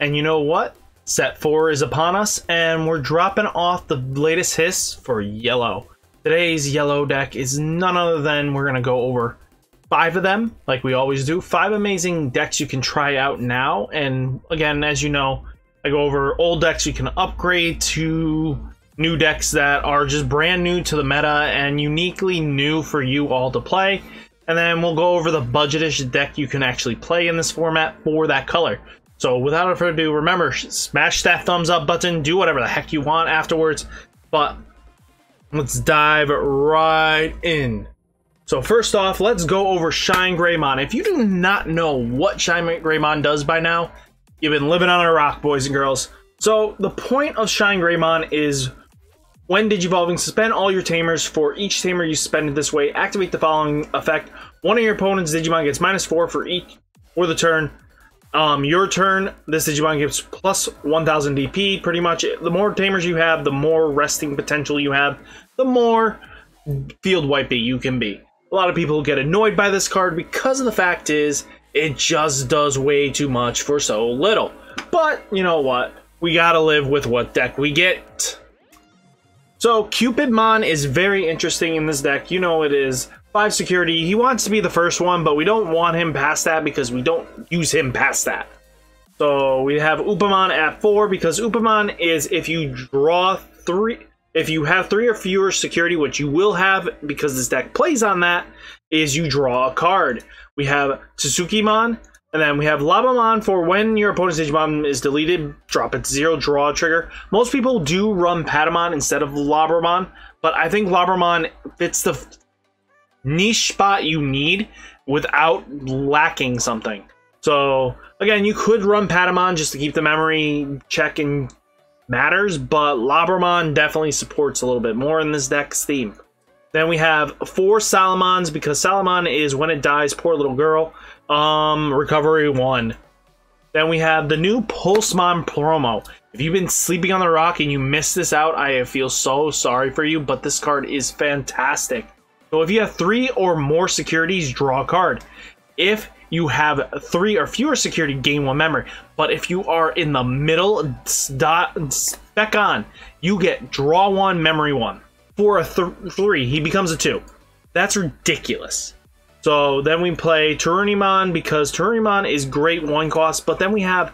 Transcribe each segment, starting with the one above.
And you know what? Set 4 is upon us, and we're dropping off the latest hiss for Yellow. Today's Yellow deck is none other than we're going to go over 5 of them, like we always do. 5 amazing decks you can try out now. And again, as you know, I go over old decks you can upgrade to new decks that are just brand new to the meta and uniquely new for you all to play. And then we'll go over the budgetish deck you can actually play in this format for that color. So without further ado, remember, smash that thumbs up button, do whatever the heck you want afterwards, but let's dive right in. So first off, let's go over Shinegreymon. If you do not know what Shinegreymon does by now, you've been living on a rock, boys and girls. So the point of Shinegreymon is when Digivolving, suspend all your tamers. For each tamer you spend it this way, activate the following effect. One of your opponent's Digimon gets -4 for each for the turn. Your turn, this Digimon gets plus 1000 DP. Pretty much, the more tamers you have, the more resting potential you have, the more field wipey you can be. A lot of people get annoyed by this card because of the fact is it just does way too much for so little. But you know what? We gotta live with what deck we get. So Cupidmon is very interesting in this deck. You know it is. 5 security. He wants to be the first one, but we don't want him past that because we don't use him past that. So we have Upamon at 4 because Upamon is if you draw 3, if you have 3 or fewer security, which you will have because this deck plays on that, is you draw a card. We have Tsukimon, and then we have Labamon for when your opponent's Digimon is deleted, drop it to 0, draw a trigger. Most people do run Patamon instead of Labramon, but I think Labramon fits the niche spot you need without lacking something. So again, you could run Patamon just to keep the memory checking matters, but Labramon definitely supports a little bit more in this deck's theme. Then we have 4 Salamons because Salamon is when it dies, poor little girl. Recovery 1. Then we have the new Pulsemon promo. If you've been sleeping on the rock and you missed this out, I feel so sorry for you, but this card is fantastic. So if you have 3 or more securities, draw a card. If you have 3 or fewer security, gain 1 memory. But if you are in the middle, spec on, you get draw 1, memory 1. For a 3, he becomes a 2. That's ridiculous. So then we play Turunimon because Turunimon is great 1 cost, but then we have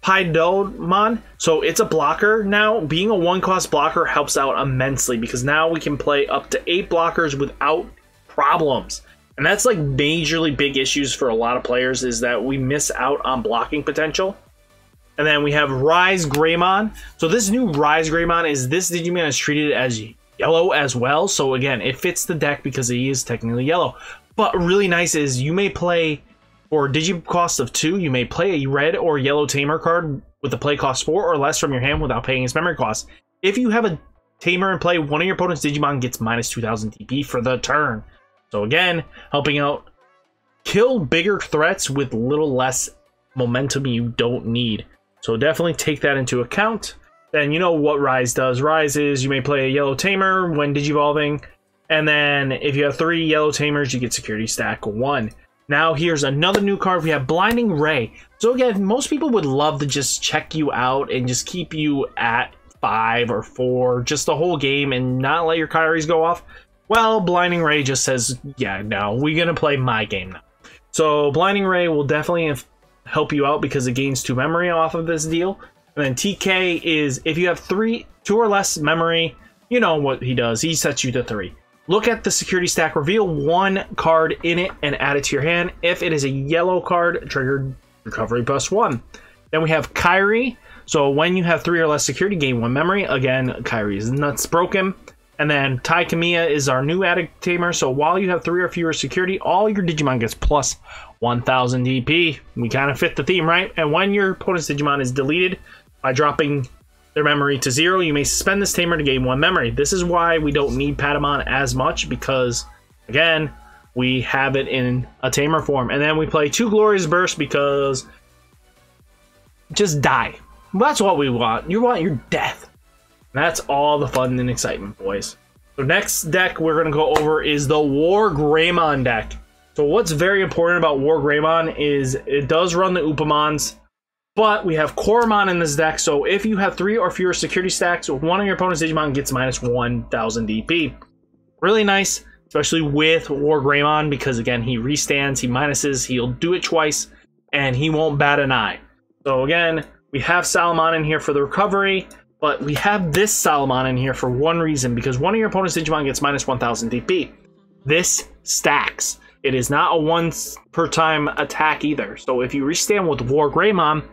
Paidomon, so it's a blocker now. Being a 1 cost blocker helps out immensely because now we can play up to 8 blockers without problems. And that's like majorly big issues for a lot of players is that we miss out on blocking potential. And then we have Wargreymon. So this new Wargreymon is this Digimon is treated as yellow as well. So again, it fits the deck because he is technically yellow. But really nice is you may play for a Digi cost of 2, you may play a red or yellow tamer card with a play cost 4 or less from your hand without paying its memory cost. If you have a tamer in play, one of your opponent's Digimon gets -2000 DP for the turn. So again, helping out kill bigger threats with little less momentum you don't need. So definitely take that into account. Then you know what Rise does. Rise is you may play a yellow tamer when Digivolving, and then if you have 3 yellow tamers, you get security stack 1. Now here's another new card. We have Blinding Ray. So again, most people would love to just check you out and just keep you at 5 or 4 just the whole game and not let your Kairis go off. Well, Blinding Ray just says, yeah, no, we're gonna play my game now. So Blinding Ray will definitely help you out because it gains 2 memory off of this deal. And then TK is if you have 2 or less memory, you know what he does. He sets you to 3. Look at the security stack, reveal 1 card in it and add it to your hand. If it is a yellow card, triggered recovery +1. Then we have Kairi. So when you have 3 or less security, gain 1 memory. Again, Kairi is nuts broken. And then Tai Kamiya is our new added tamer. So while you have 3 or fewer security, all your Digimon gets plus 1000 DP. We kind of fit the theme, right? And when your opponent's Digimon is deleted by dropping their memory to 0, you may suspend this tamer to gain 1 memory. This is why we don't need Patamon as much because, again, we have it in a tamer form. And then we play 2 Glorious Bursts because just die. That's what we want. You want your death. That's all the fun and excitement, boys. So next deck we're going to go over is the Wargreymon deck. So what's very important about Wargreymon is it does run the Upamons. But we have Coromon in this deck, so if you have 3 or fewer security stacks, one of your opponent's Digimon gets minus 1000 DP. Really nice, especially with Wargreymon, because again, he restands, he minuses, he'll do it twice, and he won't bat an eye. So again, we have Salamon in here for the recovery, but we have this Salamon in here for one reason, because one of your opponent's Digimon gets minus 1000 DP. This stacks. It is not a once per time attack either. So if you restand with Wargreymon,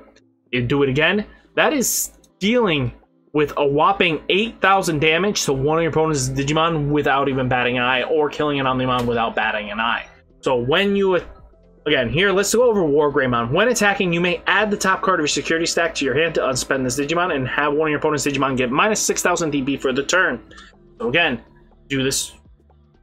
you do it again. That is dealing with a whopping 8,000 damage to one of your opponent's Digimon without even batting an eye, or killing an Omnimon without batting an eye. So when you, again, here, let's go over Wargreymon. When attacking, you may add the top card of your security stack to your hand to unspend this Digimon and have one of your opponent's Digimon get minus 6,000 DP for the turn. So again, do this.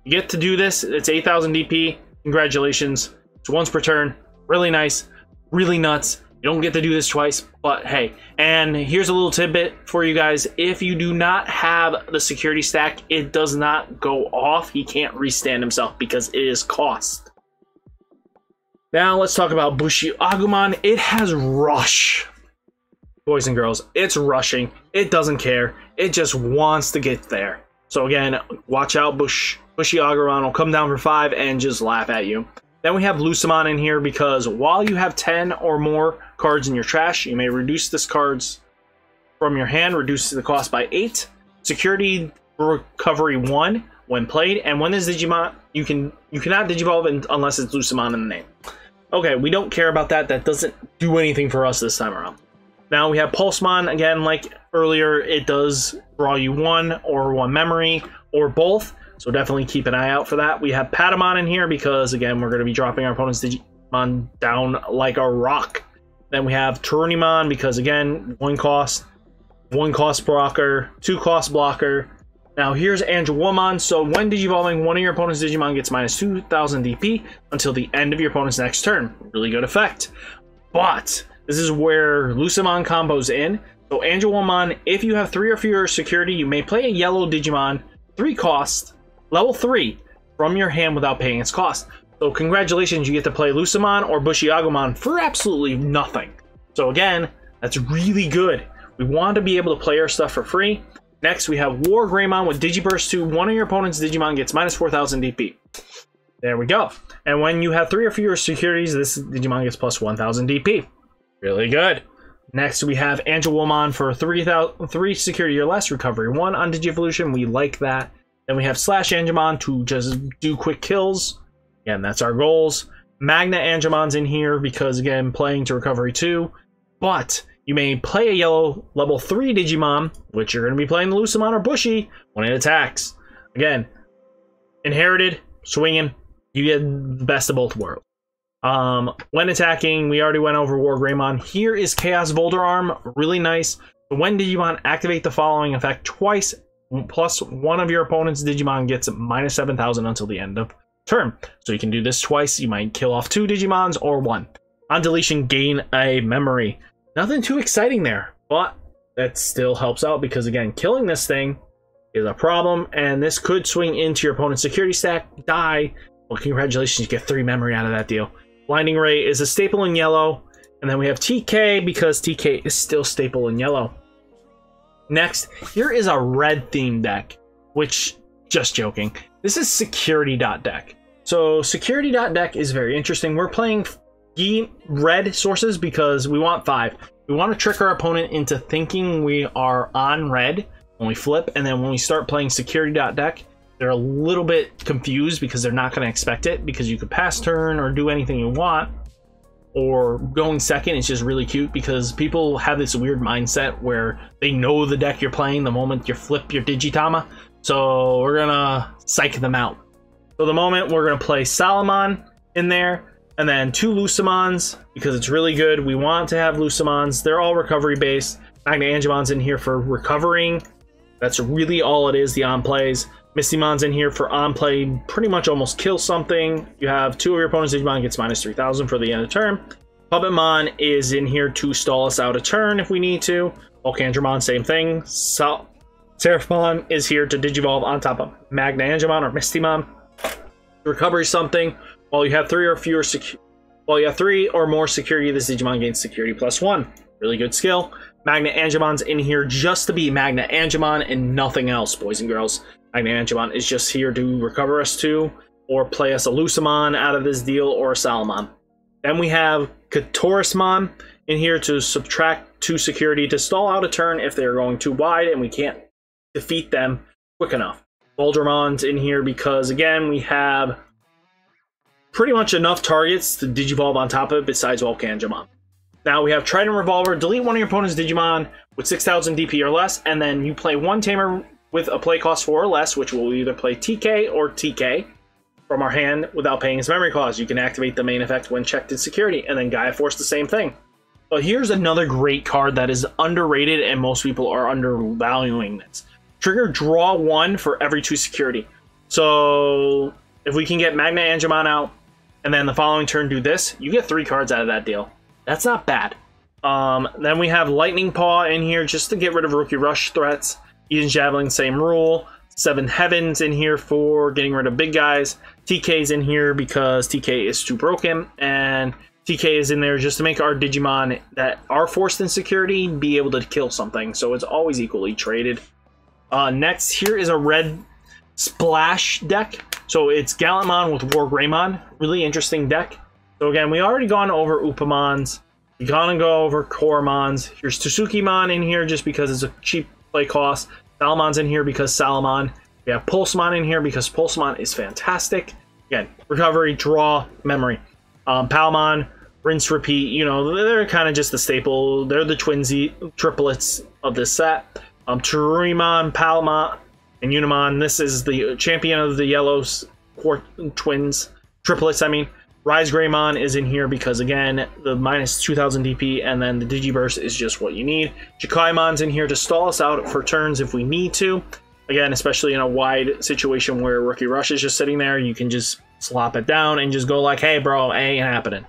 You get to do this. It's 8,000 DP. Congratulations. It's once per turn. Really nice. Really nuts. You don't get to do this twice, but hey. And here's a little tidbit for you guys. If you do not have the security stack, it does not go off. He can't restand himself because it is cost. Now let's talk about Bushi Agumon. It has rush. Boys and girls, it's rushing. It doesn't care. It just wants to get there. So again, watch out. Bushi Agumon will come down for 5 and just laugh at you. Then we have Lucemon in here because while you have 10 or more cards in your trash, you may reduce this cards from your hand, reduce the cost by 8. Security recovery 1 when played, and when this Digimon, you cannot Digivolve unless it's Lucemon in the name. Okay, we don't care about that. That doesn't do anything for us this time around. Now we have Pulsemon again, like earlier. It does draw you 1 or 1 memory or both. So definitely keep an eye out for that. We have Patamon in here because, again, we're going to be dropping our opponent's Digimon down like a rock. Then we have Turunimon because, again, 1 cost blocker, 2 cost blocker. Now here's Angelwomon. So when Digivolving, one of your opponent's Digimon gets minus 2,000 DP until the end of your opponent's next turn. Really good effect. But this is where Lucemon combos in. So Angelwomon, if you have 3 or fewer security, you may play a yellow Digimon, 3 cost, level 3 from your hand without paying its cost. So congratulations, you get to play Lucemon or Bushi Agumon for absolutely nothing. So again, that's really good. We want to be able to play our stuff for free. Next, we have Wargreymon with Digiburst 2. One of your opponent's Digimon gets minus 4,000 DP. There we go. And when you have 3 or fewer securities, this Digimon gets plus 1,000 DP. Really good. Next, we have Angelwomon for 3 security or less, recovery 1 on Digivolution. We like that. Then we have Slash Angemon to just do quick kills. Again, that's our goals. Magna Angemon's in here because, again, playing to recovery 2. But you may play a yellow level 3 Digimon, which you're going to be playing the Lucemon or Bushi when it attacks. Again, inherited, swinging, you get the best of both worlds. When attacking, we already went over Wargreymon. Here is Chaos Volderarm, really nice. When Digimon activate the following effect twice, plus one of your opponent's Digimon gets minus 7,000 until the end of turn. So you can do this twice. You might kill off 2 Digimons or 1. On deletion, gain a memory. Nothing too exciting there, but that still helps out because, again, killing this thing is a problem, and this could swing into your opponent's security stack, die. Well, congratulations, you get 3 memory out of that deal. Blinding Ray is a staple in yellow, and then we have TK because TK is still staple in yellow. Next, here is a red theme deck, which, just joking, this is security.deck. So security.deck is very interesting. We're playing red sources because we want 5. We want to trick our opponent into thinking we are on red when we flip, and then when we start playing security.deck, they're a little bit confused because they're not going to expect it, because you could pass turn or do anything you want. Or going second is just really cute because people have this weird mindset where they know the deck you're playing the moment you flip your Digitama. So we're gonna psych them out. So the moment we're gonna play Salamon in there, and then 2 Lucemons because it's really good. We want to have Lucemons. They're all recovery based. Magna Angemon's in here for recovering. That's really all it is, the on plays. Mistymon's in here for on play, pretty much almost kill something. You have 2 of your opponent's Digimon gets minus 3,000 for the end of turn. Puppetmon is in here to stall us out a turn if we need to. Volcandramon, same thing. Seraphimon is here to Digivolve on top of Magna Angemon or Mistymon. Recovery something. While you have 3 or more security, this Digimon gains security plus 1. Really good skill. Magna Angemon's in here just to be Magna Angemon and nothing else, boys and girls. Magna Angemon is just here to recover us 2, or play us a Lucamon out of this deal, or a Salamon. Then we have Katorismon in here to subtract 2 security to stall out a turn if they're going too wide and we can't defeat them quick enough. Wargreymon's in here because, again, we have pretty much enough targets to Digivolve on top of it besides Volcangemon. Now we have Trident Revolver. Delete one of your opponent's Digimon with 6,000 DP or less, and then you play one Tamer with a play cost 4 or less, which will either play TK or TK from our hand without paying his memory cost. You can activate the main effect when checked in security, and then Gaia Force the same thing. But here's another great card that is underrated and most people are undervaluing this. Trigger draw 1 for every 2 security. So if we can get Magna Angemon out and then the following turn do this, you get 3 cards out of that deal. That's not bad. Then we have Lightning Paw in here just to get rid of Rookie Rush threats. Eden's Javelin, same rule. 7 Heavens in here for getting rid of big guys. TK's in here because TK is too broken, and TK is in there just to make our Digimon that are forced in security be able to kill something, so it's always equally traded. Next, here is a red splash deck. So it's Gallantmon with Wargreymon. Really interesting deck. So again, we already gone over Upamons. We're gonna go over Koromons. Here's Tsukimon in here just because it's a cheap play cost. Salamon's in here because Salamon. We have Pulsemon in here because Pulsemon is fantastic. Again, recovery, draw, memory. Palmon, rinse, repeat. You know, they're kind of just the staple. They're the triplets of this set. Teruimon, Palmon, and Unimon. This is the champion of the Yellow twins. Triplets, I mean. Wargreymon is in here because, again, the minus 2,000 DP, and then the Digiburst is just what you need. Chikaimon's in here to stall us out for turns if we need to. Again, especially in a wide situation where Rookie Rush is just sitting there, you can just slop it down and just go like, hey, bro, ain't happening.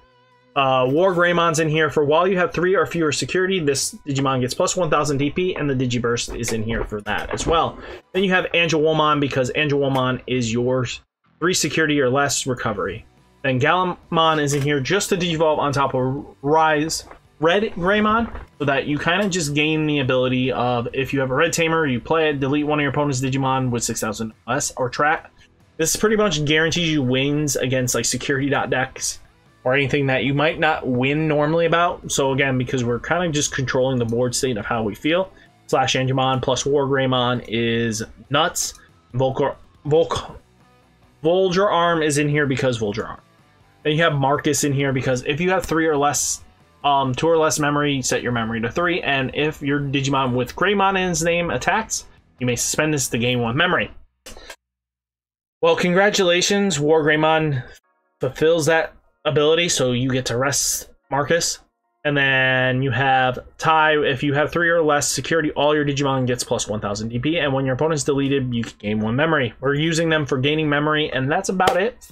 Wargreymon's in here for while you have 3 or fewer security, this Digimon gets plus 1,000 DP, and the Digiburst is in here for that as well. Then you have Angelwomon because Angelwomon is yours. 3 security or less recovery. Then Gallantmon is in here just to Digivolve on top of Wargreymon, so that you kind of just gain the ability of, if you have a red tamer, you play it, delete one of your opponent's Digimon with 6,000 less, or trap. This pretty much guarantees you wins against like security decks or anything that you might not win normally about. So again, because we're kind of just controlling the board state of how we feel. Slash Angemon plus Wargreymon is nuts. Volger Arm is in here because Volger Arm. Then you have Marcus in here because if you have 3 or less, 2 or less memory, set your memory to 3, and if your Digimon with Greymon in his name attacks, you may suspend this to gain 1 memory. Well, congratulations, Wargreymon fulfills that ability, so you get to rest Marcus. And then you have Ty. If you have 3 or less security, all your Digimon gets plus 1,000 DP, and when your opponent's deleted, you can gain 1 memory. We're using them for gaining memory, and that's about it.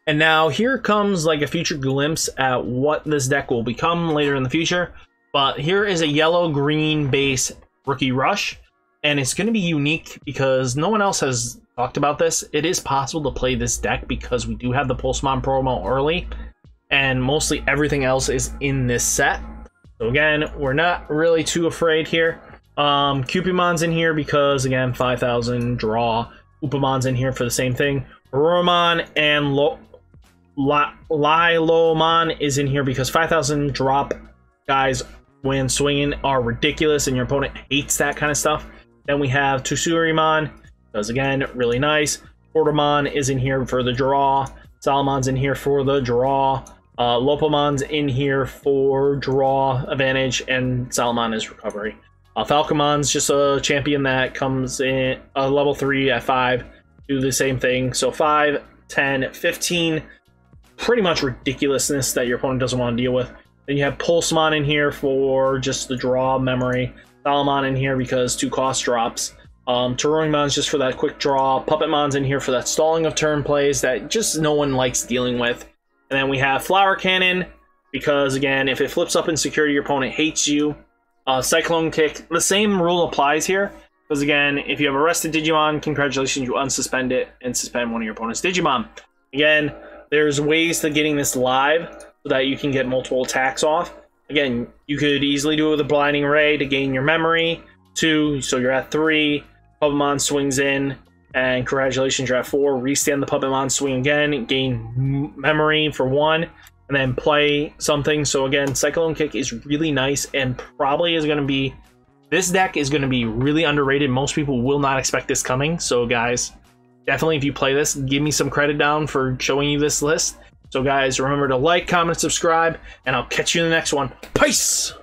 And now here comes like a future glimpse at what this deck will become later in the future. But here is a yellow-green base Rookie Rush, and it's going to be unique because no one else has talked about this. It is possible to play this deck because we do have the Pulsemon promo early, and mostly everything else is in this set. So again, we're not really too afraid here. Cupimon's in here because, again, 5,000 draw. Upamon's in here for the same thing. Roromon and Lilomon is in here because 5,000 drop guys when swinging are ridiculous and your opponent hates that kind of stuff. Then we have Tsurimon because, again, really nice. Portamon is in here for the draw. Salamon's in here for the draw. Lopomon's in here for draw advantage, and Salamon is recovery. Falcomon's just a champion that comes in level 3 at 5. Do the same thing. So 5, 10, 15. Pretty much ridiculousness that your opponent doesn't want to deal with. Then you have Pulsemon in here for just the draw memory. Salamon in here because 2 cost drops. Teruimon's just for that quick draw. Puppetmon's in here for that stalling of turn plays that just no one likes dealing with. And then we have Flower Cannon because, again, if it flips up in security, your opponent hates you. Cyclone Kick, the same rule applies here. Because, again, if you have arrested Digimon, congratulations, you unsuspend it and suspend one of your opponent's Digimon. Again, there's ways to getting this live so that you can get multiple attacks off. Again, you could easily do it with a Blinding Ray to gain your memory. 2, so you're at 3. Puppetmon swings in, and congratulations, you're at 4. Restand the Puppetmon, swing again, gain memory for 1, and then play something. So again, Cyclone Kick is really nice, and probably is going to be... This deck is going to be really underrated. Most people will not expect this coming. So guys, definitely if you play this, give me some credit down for showing you this list. So guys, remember to like, comment, subscribe, and I'll catch you in the next one. Peace!